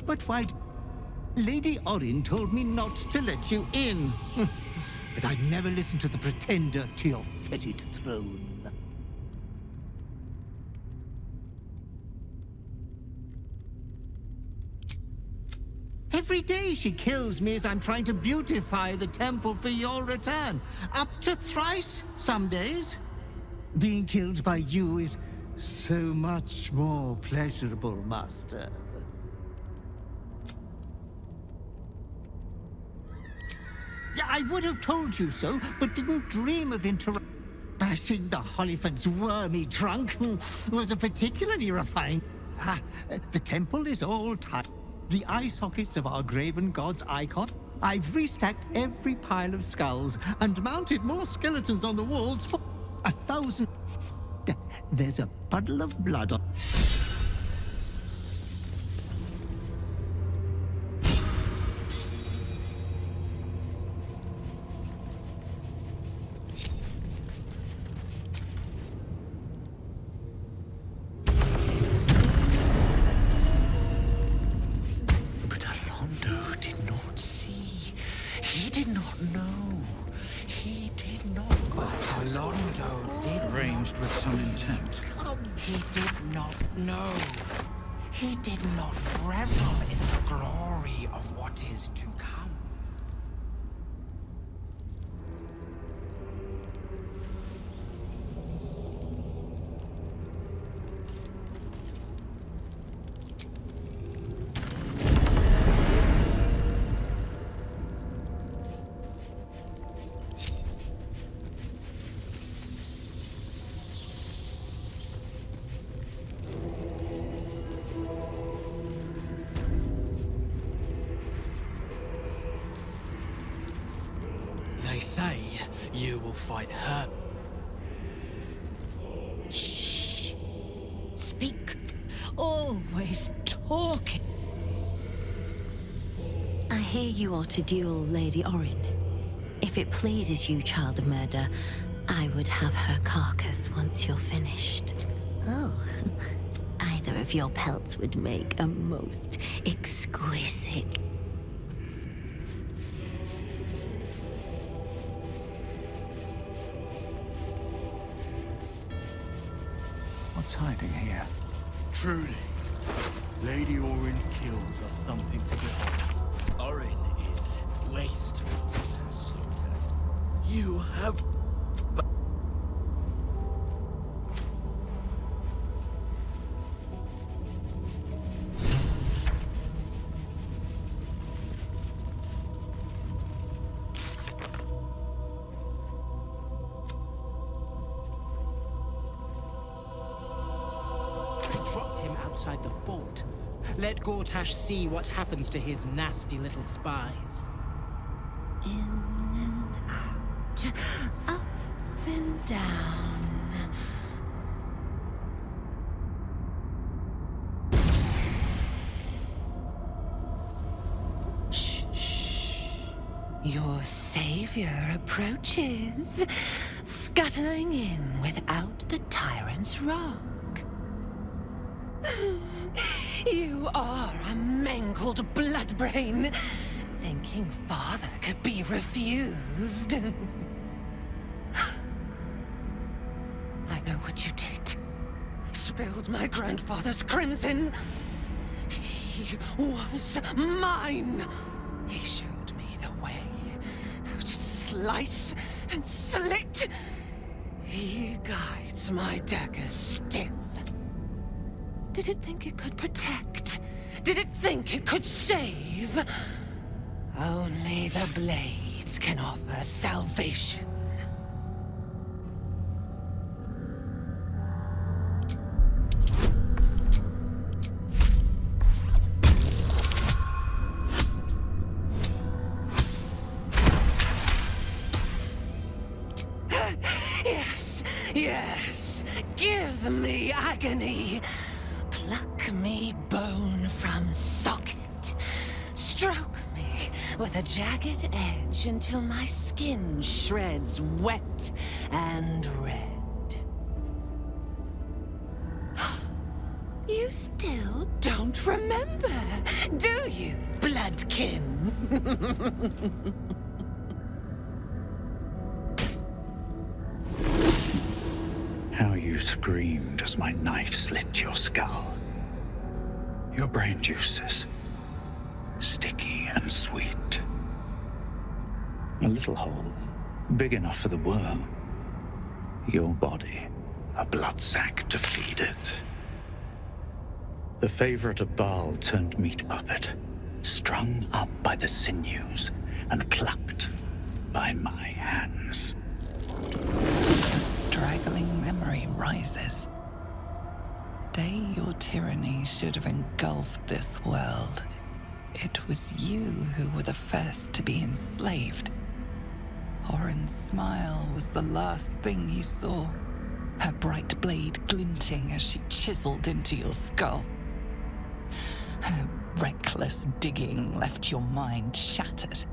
But why... Lady Orin told me not to let you in. But I'd never listen to the pretender to your fetid throne. Every day she kills me as I'm trying to beautify the temple for your return. Up to thrice some days. Being killed by you is so much more pleasurable, Master. Yeah, I would have told you so, but didn't dream of bashing the Hollyphant's wormy trunk was a particularly refined... the temple is all tight. The eye sockets of our graven god's icon. I've restacked every pile of skulls and mounted more skeletons on the walls for 1,000... There's a puddle of blood on... He did not revel in the glory of what is to come. They say you will fight her. Shh! Speak. Always talking. I hear you are to duel Lady Orin. If it pleases you, child of murder, I would have her carcass once you're finished. Oh, either of your pelts would make a most exquisite... What's hiding here? Truly, Lady Orin's kills are something to behold. Orin is wasteful. You have... outside the fort. Let Gortash see what happens to his nasty little spies. In and out, up and down. Shh, shh. Your savior approaches, scuttling in without the tyrant's rock. You are a mangled bloodbrain, thinking father could be refused. I know what you did. Spilled my grandfather's crimson. He was mine. He showed me the way to slice and slit. He guides my dagger still. Did it think it could protect? Did it think it could save? Only the blades can offer salvation. Yes, yes. Give me agony. Pluck me bone from socket. Stroke me with a jagged edge until my skin shreds wet and red. You still don't remember, do you, bloodkin? How you screamed as my knife slit your skull. Your brain juices, sticky and sweet. A little hole, big enough for the worm. Your body, a blood sack to feed it. The favorite of Baal turned meat puppet, strung up by the sinews and plucked by my hands. A straggling memory rises. Day your tyranny should have engulfed this world. It was you who were the first to be enslaved. Oren's smile was the last thing you saw, her bright blade glinting as she chiseled into your skull. Her reckless digging left your mind shattered.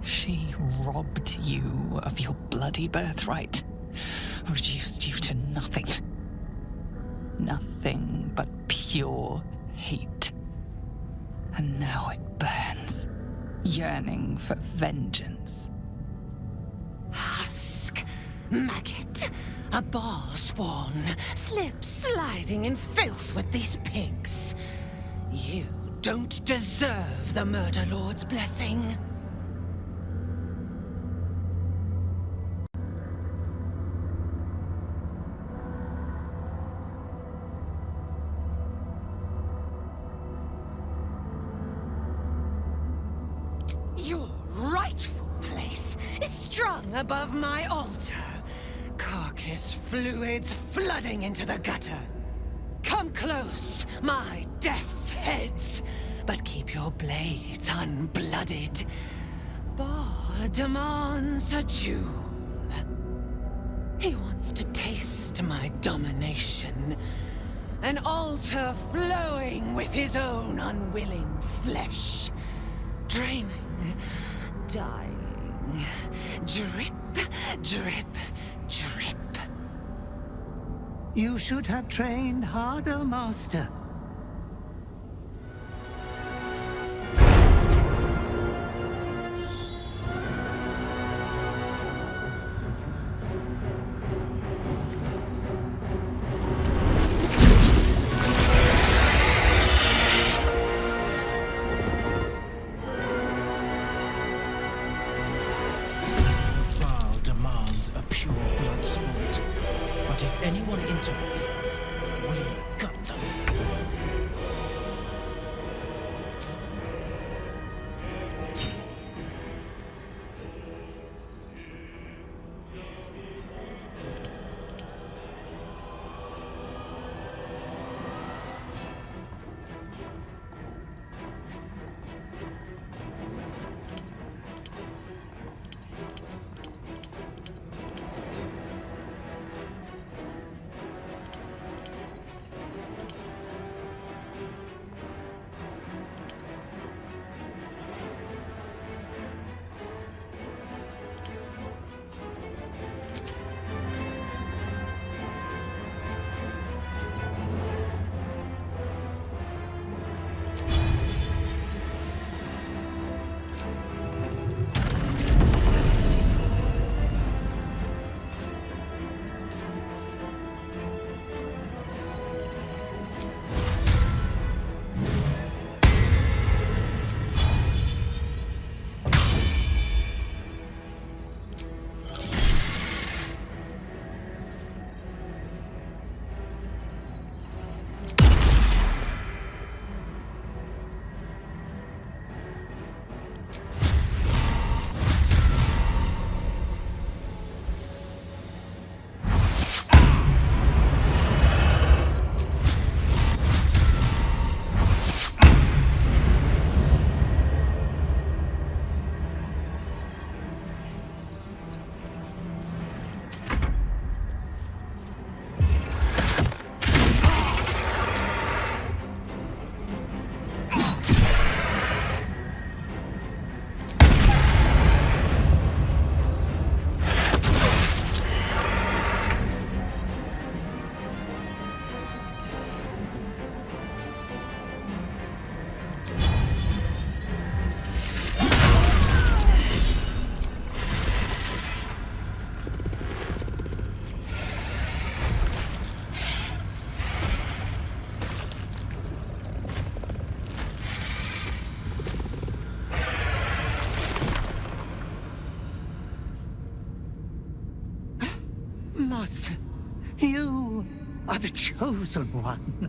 She robbed you of your bloody birthright, reduced you to nothing. Nothing but pure hate. And now it burns, yearning for vengeance. Husk, maggot, a Baal spawn, slip sliding in filth with these pigs. You don't deserve the Murder Lord's blessing. Your rightful place is strung above my altar. Carcass fluids flooding into the gutter. Come close, my death's heads, but keep your blades unblooded. Baal demands a jewel. He wants to taste my domination. An altar flowing with his own unwilling flesh. Draining, dying, drip, drip, drip. You should have trained harder, Master. Baal demands a pure blood sport. But if anyone interferes, we'll gut them. Master, you are the chosen one.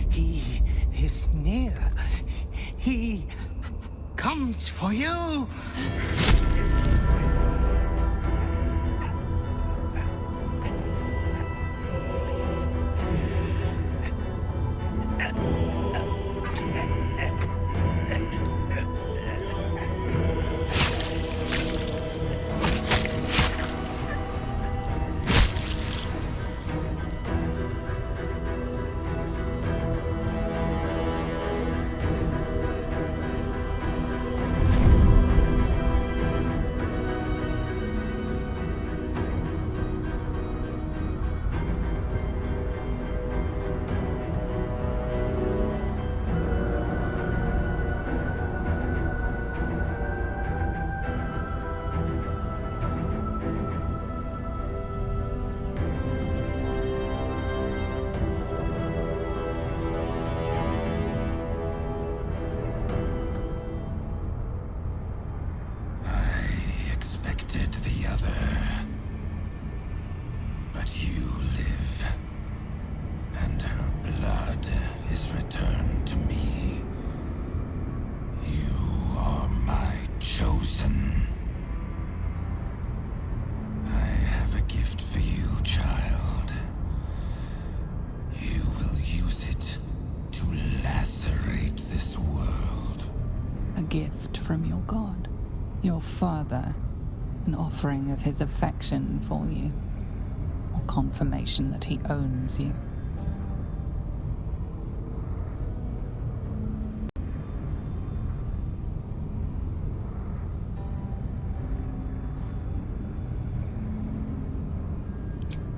He is near. He comes for you. Gift from your god, your father, an offering of his affection for you, or confirmation that he owns you.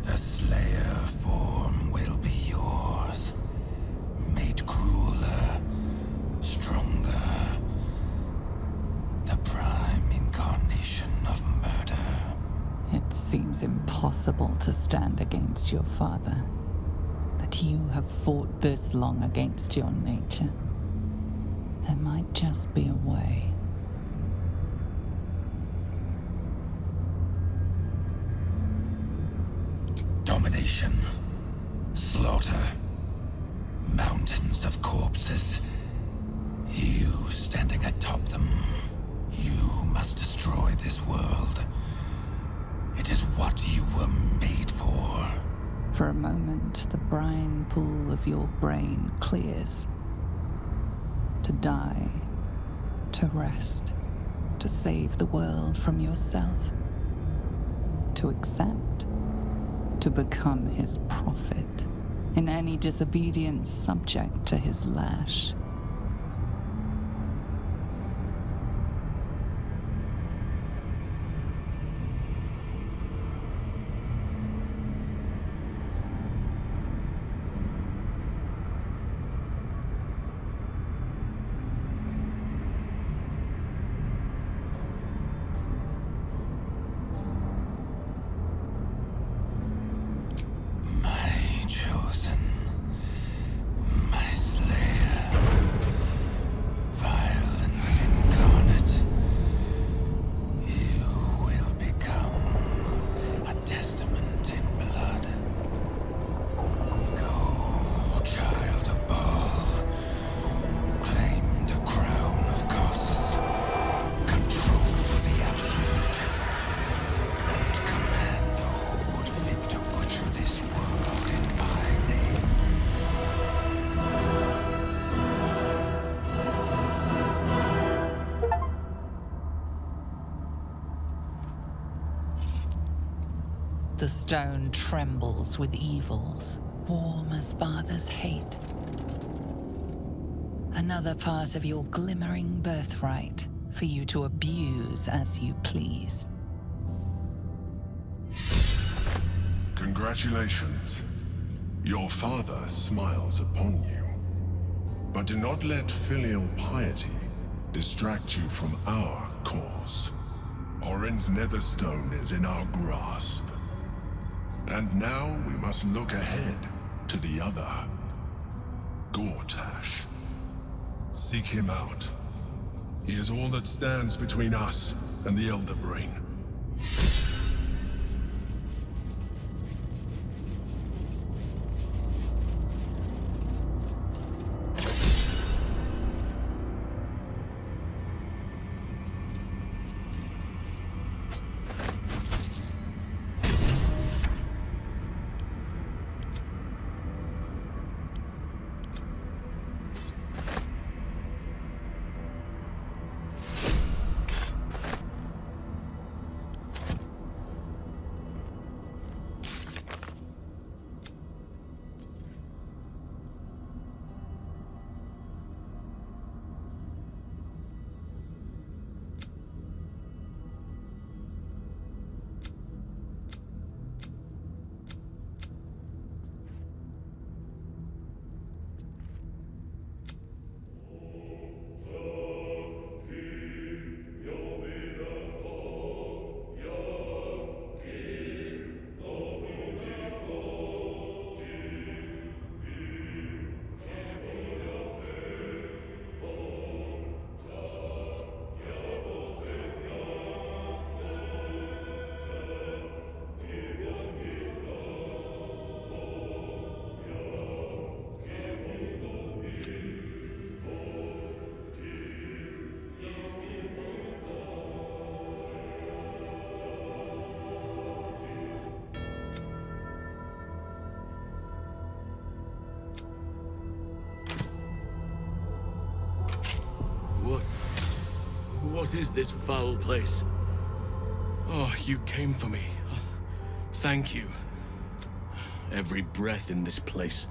The Slayer form will be yours, made crueler, stronger. The prime incarnation of murder. It seems impossible to stand against your father, but you have fought this long against your nature. There might just be a way. Domination, slaughter, mountains of corpses. You standing atop them. You must destroy this world. It is what you were made for. For a moment, the brine pool of your brain clears. To die, to rest, to save the world from yourself. To accept, to become his prophet. In any disobedience, subject to his lash. The stone trembles with evils, warm as father's hate. Another part of your glimmering birthright for you to abuse as you please. Congratulations. Your father smiles upon you. But do not let filial piety distract you from our cause. Orin's Netherstone is in our grasp. And now we must look ahead to the other. Gortash. Seek him out. He is all that stands between us and the Elder Brain. What is this foul place? Oh, you came for me. Thank you. Every breath in this place.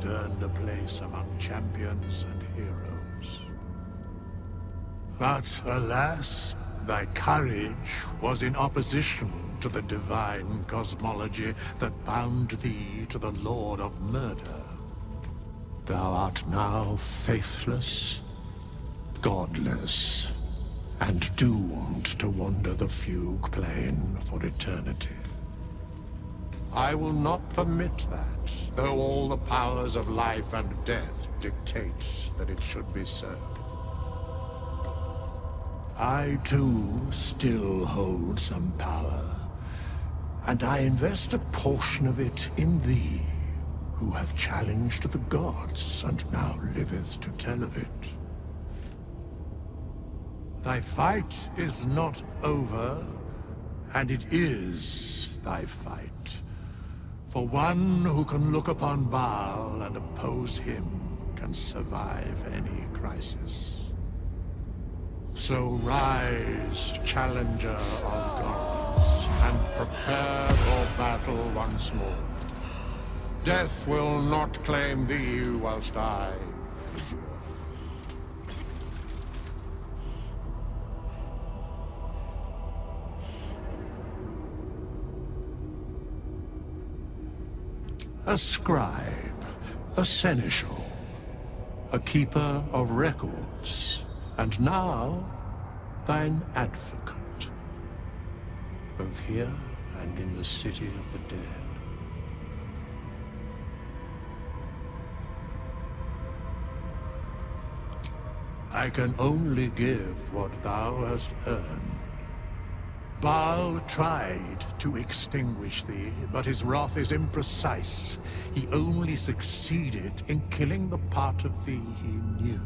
Earned a place among champions and heroes. But alas, thy courage was in opposition to the divine cosmology that bound thee to the Lord of Murder. Thou art now faithless, godless, and doomed to wander the fugue plane for eternity. I will not permit that, though all the powers of life and death dictate that it should be so. I, too, still hold some power, and I invest a portion of it in thee, who hath challenged the gods and now liveth to tell of it. Thy fight is not over, and it is thy fight. For one who can look upon Baal and oppose him can survive any crisis. So rise, challenger of gods, and prepare for battle once more. Death will not claim thee whilst I endure. A scribe, a seneschal, a keeper of records, and now thine advocate, both here and in the city of the dead. I can only give what thou hast earned. Baal tried to extinguish thee, but his wrath is imprecise. He only succeeded in killing the part of thee he knew.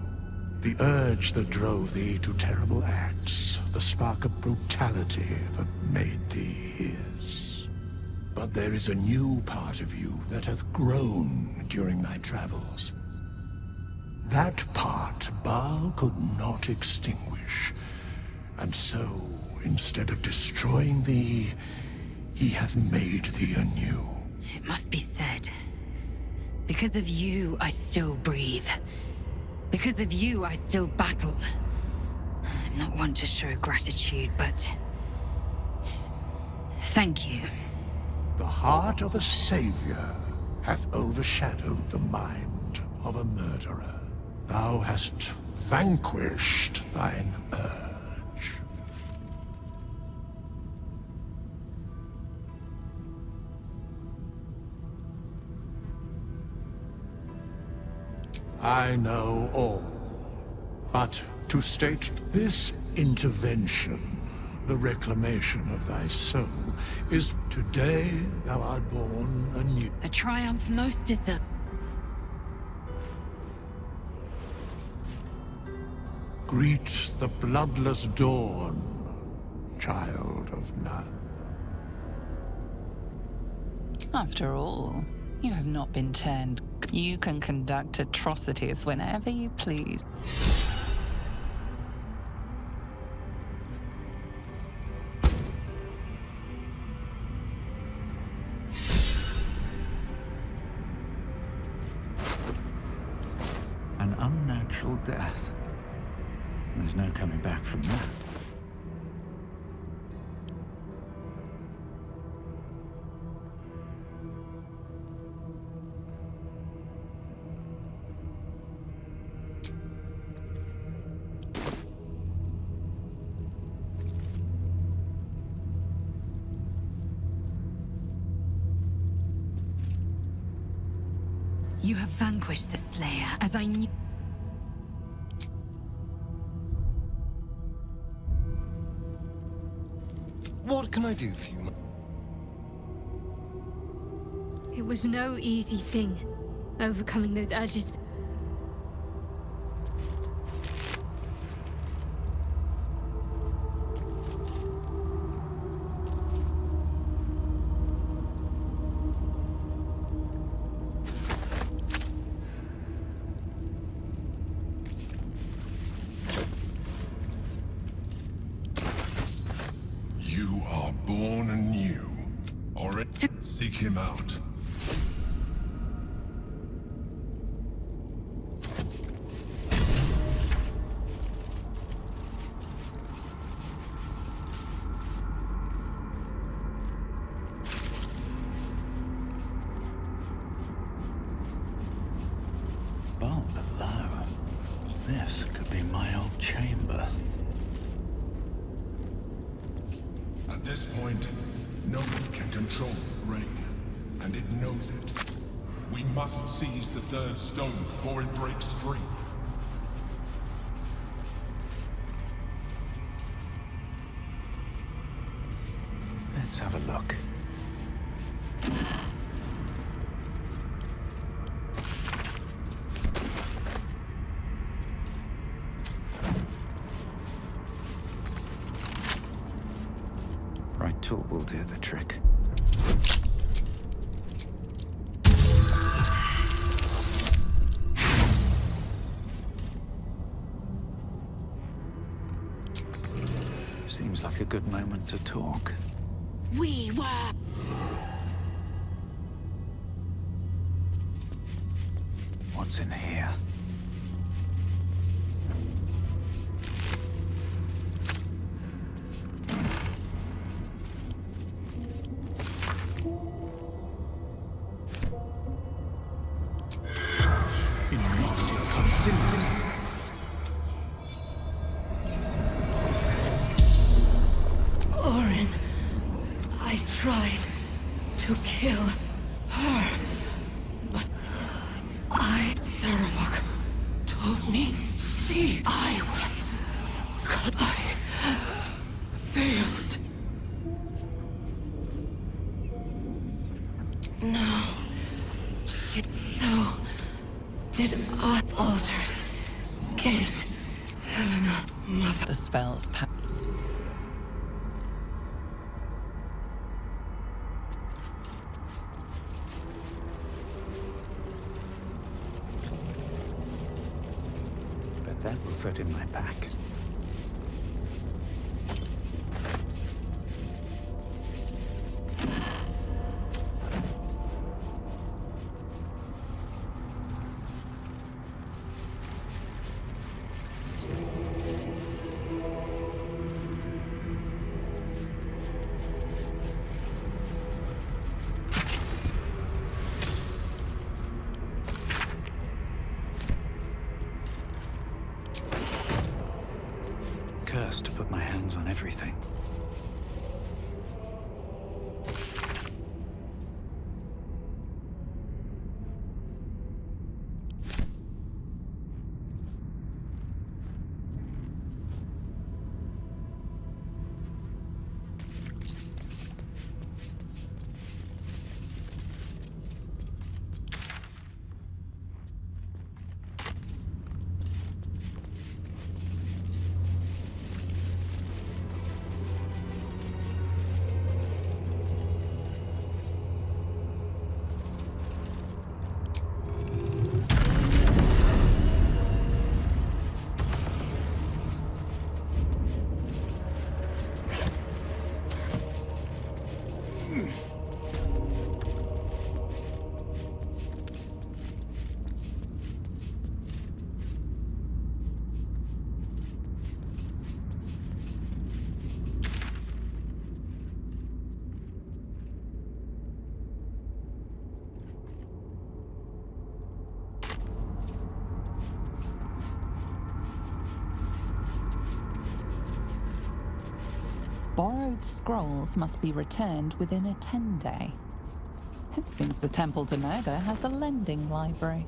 The urge that drove thee to terrible acts, the spark of brutality that made thee his. But there is a new part of you that hath grown during thy travels. That part Baal could not extinguish, and so, instead of destroying thee, he hath made thee anew. It must be said. Because of you, I still breathe. Because of you, I still battle. I'm not one to show gratitude, but... thank you. The heart of a savior hath overshadowed the mind of a murderer. Thou hast vanquished thine urge. I know all. But to state this intervention, the reclamation of thy soul, is today thou art born anew. A triumph most deserved. Greet the bloodless dawn, child of none. After all, you have not been turned. You can conduct atrocities whenever you please. An unnatural death. There's no coming back from that. You have vanquished the Slayer, as I knew. What can I do for you? It was no easy thing, overcoming those urges. You are born anew. Already seek him out. Below. This could be my old chamber. At this point, no one can control rain, and it knows it. We must seize the third stone before it breaks free. Let's have a look. Right tool will do the trick. Seems like a good moment to talk. We were. What's in here? Orin, I tried to kill her, but Saravok told me I was good. I failed. No. So did I. Baldur's Gate. Helena, mother. The spell's power. But that will fit in my back. Borrowed scrolls must be returned within a 10-day. It seems the Temple to Murder has a lending library.